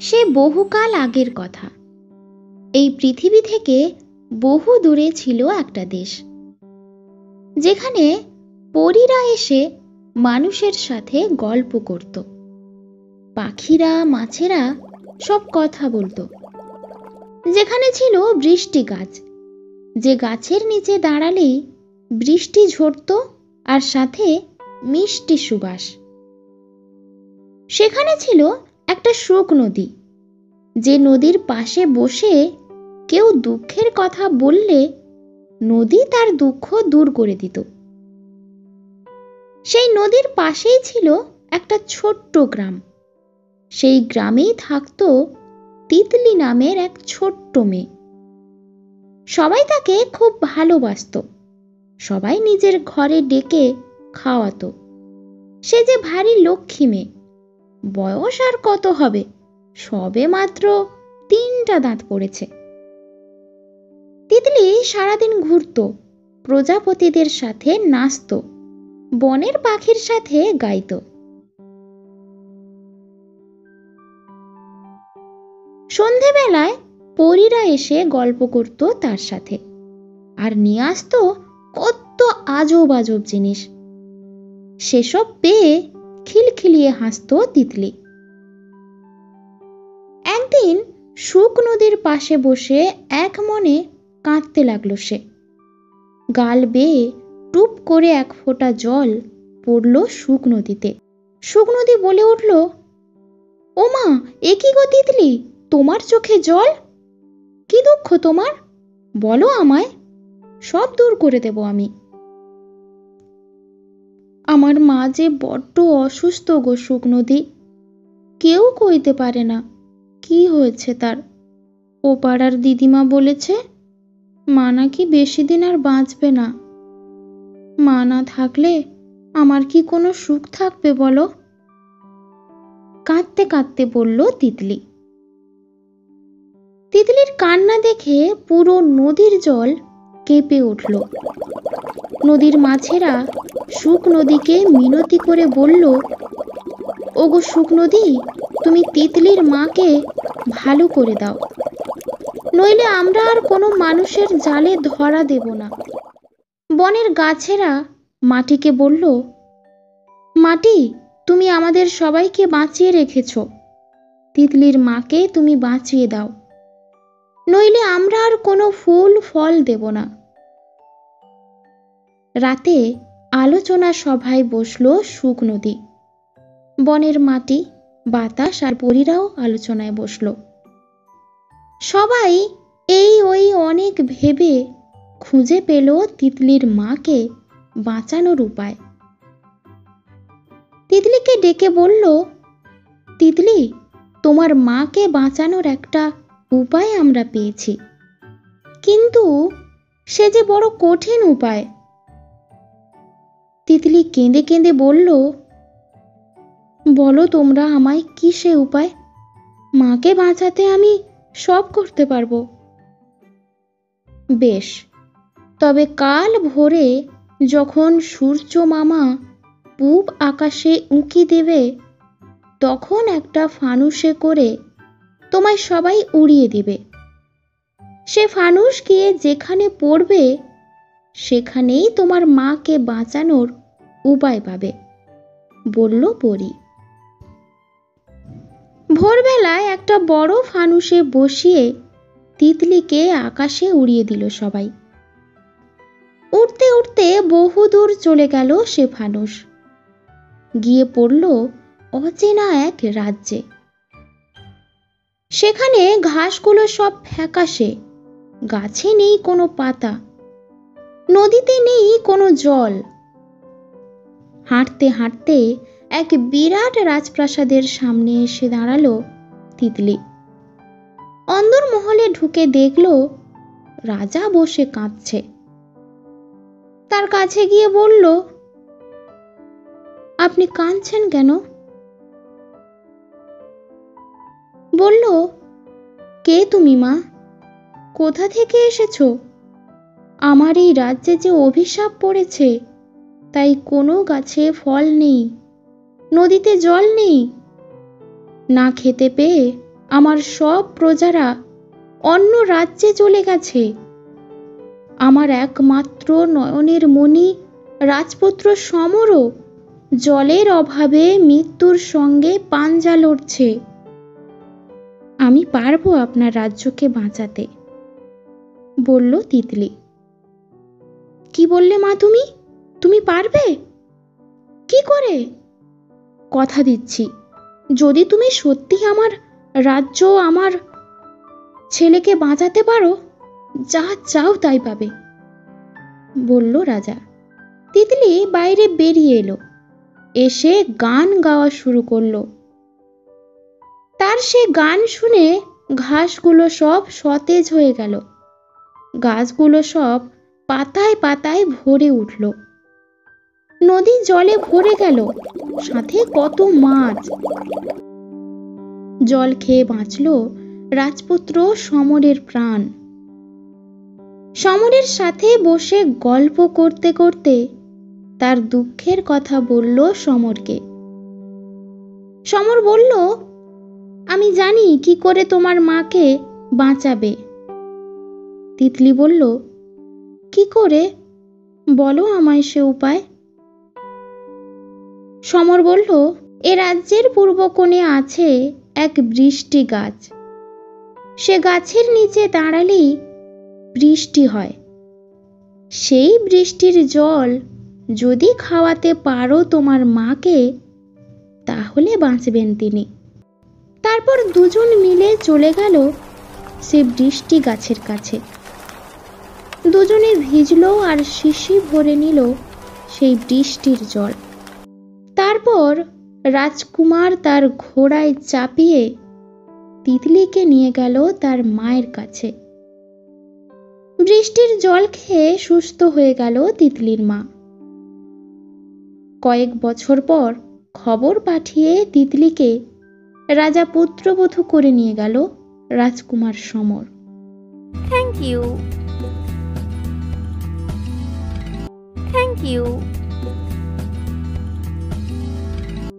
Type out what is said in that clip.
সে বহুকাল আগের কথা। এই পৃথিবী থেকে বহু দূরে ছিল একটা দেশ, যেখানে পরীরা এসে মানুষের সাথে গল্প করত। পাখিরা, মাছেরা সব কথা বলতো। যেখানে ছিল বৃষ্টি গাছ, যে গাছের নিচে দাঁড়ালেই বৃষ্টি ঝরত আর সাথে মিষ্টি সুবাস। সেখানে ছিল একটা সুখ নদী, যে নদীর পাশে বসে কেউ দুঃখের কথা বললে নদী তার দুঃখ দূর করে দিত। সেই নদীর পাশেই ছিল একটা ছোট্ট গ্রাম। সেই গ্রামেই থাকতো তিতলি নামের এক ছোট্ট মেয়ে। সবাই তাকে খুব ভালোবাসতো, সবাই নিজের ঘরে ডেকে খাওয়াতো। সে যে ভারী লক্ষ্মী মেয়ে। বয়স আর কত হবে, সবে মাত্র 3টা দাঁত পড়েছে। তিতলি সারাদিন ঘুরতো, প্রজাপতিদের সাথে নাচতো, বনের পাখির সাথে গাইতো। সন্ধেবেলায় পরীরা এসে গল্প করত তার সাথে, আর নিয়ে আসতো কত আজব আজব জিনিস। সেসব পেয়ে খিলখিলিয়ে হাসতো তিতলি। একদিন সুখ নদীর পাশে বসে এক মনে কাঁদতে লাগলো সে। গাল বেয়ে টুপ করে এক ফোঁটা জল পড়ল সুখ নদীতে। সুখ নদী বলে উঠল, ও মা, এ কি গো তিতলি, তোমার চোখে জল? কি দুঃখ তোমার, বলো আমায়, সব দূর করে দেব আমি। আমার মা যে বড্ড অসুস্থ গো সুখ নদী, কেউ কইতে পারে না কি হয়েছে তার। ও পাড়ার দিদিমা বলেছে মা নাকি বেশি দিন আর বাঁচবে না। মা না থাকলে আমার কি কোনো সুখ থাকবে বলো? কাঁদতে কাঁদতে বলল তিতলি। তিতলির কান্না দেখে পুরো নদীর জল কেঁপে উঠল। নদীর মাছেরা সুখ নদীকে মিনতি করে বলল, ওগো সুখ নদী, তুমি তিতলির মাকে ভালো করে দাও, নইলে আমরা আর কোনো মানুষের জালে ধরা দেব না। বনের গাছেরা মাটিকে বলল, মাটি, তুমি আমাদের সবাইকে বাঁচিয়ে রেখেছ, তিতলির মাকে তুমি বাঁচিয়ে দাও, নইলে আমরা আর কোনো ফুল ফল দেব না। রাতে আলোচনা সভায় বসলো সুখ নদী। বনের মাটি, বাতাস আর পরীরাও আলোচনায় বসলো। সবাই এই ওই অনেক ভেবে খুঁজে পেল তিতলির মাকে বাঁচানোর উপায়। তিতলিকে ডেকে বলল, তিতলি, তোমার মাকে বাঁচানোর একটা উপায় আমরা পেয়েছি, কিন্তু সে যে বড় কঠিন উপায়। তিতলি কেঁদে কেঁদে বলল, বলো তোমরা আমায় কি সে উপায়, মাকে বাঁচাতে আমি সব করতে পারবো। বেশ, তবে কাল ভোরে যখন সূর্য মামা পূব আকাশে উঁকি দেবে, তখন একটা ফানুসে করে তোমায় সবাই উড়িয়ে দিবে। সে ফানুস গিয়ে যেখানে পড়বে, সেখানেই তোমার মাকে বাঁচানোর উপায় পাবে, বলল পরী। ভোরবেলায় একটা বড় ফানুসে বসিয়ে তিতলিকে আকাশে উড়িয়ে দিল সবাই। উঠতে উঠতে বহুদূর চলে গেল সে ফানুস, গিয়ে পড়ল অচেনা এক রাজ্যে। সেখানে ঘাসগুলো সব ফ্যাকাশে, গাছে নেই কোনো পাতা, নদীতে নেই কোনো জল। হাঁটতে হাঁটতে এক বিরাট রাজপ্রাসাদের সামনে এসে দাঁড়ালো তিতলি। অন্দরমহলে ঢুকে দেখল রাজা বসে কাঁদছে। তার কাছে গিয়ে বলল, আপনি কাঁদছেন কেন? বলল, কে তুমি মা, কোথা থেকে এসেছো? আমার এই রাজ্যে যে অভিশাপ পড়েছে, তাই কোনো গাছে ফল নেই, নদীতে জল নেই, না খেতে পেয়ে আমার সব প্রজারা অন্য রাজ্যে চলে গেছে। আমার একমাত্র নয়নের মণি রাজপুত্র সমরও জলের অভাবে মৃত্যুর সঙ্গে পাঞ্জা লড়ছে। আমি পারবো আপনার রাজ্যকে বাঁচাতে, বলল তিতলি। কি বললে মা তুমি? তুমি পারবে? কি করে? কথা দিচ্ছি, যদি তুমি সত্যি আমার রাজ্য, আমার ছেলেকে বাঁচাতে পারো, যা চাও তাই পাবে, বলল রাজা। তিতলি বাইরে বেরিয়ে এলো, এসে গান গাওয়া শুরু করলো। তার সে গান শুনে ঘাসগুলো সব সতেজ হয়ে গেল, গাছগুলো সব পাতায় পাতায় ভরে উঠল, নদী জলে ভরে গেল, সাথে কত মাছ। জল খেয়ে বাঁচল রাজপুত্র সমরের প্রাণ। সমরের সাথে বসে গল্প করতে করতে তার দুঃখের কথা বলল সমরকে। সমর বলল, আমি জানি কি করে তোমার মাকে বাঁচাবে। তিতলি বলল, কি করে? বলো আমায় সে উপায়। সমর বলল, এ রাজ্যের পূর্ব কোণে আছে এক বৃষ্টি গাছ। সে গাছের নিচে দাঁড়ালেই বৃষ্টি হয়। সেই বৃষ্টির জল যদি খাওয়াতে পারো তোমার মাকে, তাহলে বাঁচবেন তিনি। তারপর দুজন মিলে চলে গেল সে বৃষ্টি গাছের কাছে। দুজনে ভিজলো আর শিশি ভরে নিল সেই বৃষ্টির জল। তারপর রাজকুমার তার ঘোড়ায় চাপিয়ে তিতলিকে নিয়ে গেল তার মায়ের কাছে। বৃষ্টির জল খেয়ে সুস্থ হয়ে গেল তিতলির মা। কয়েক বছর পর খবর পাঠিয়ে তিতলিকে রাজা পুত্রবধূ করে নিয়ে গেল রাজকুমার সমর। Thank you.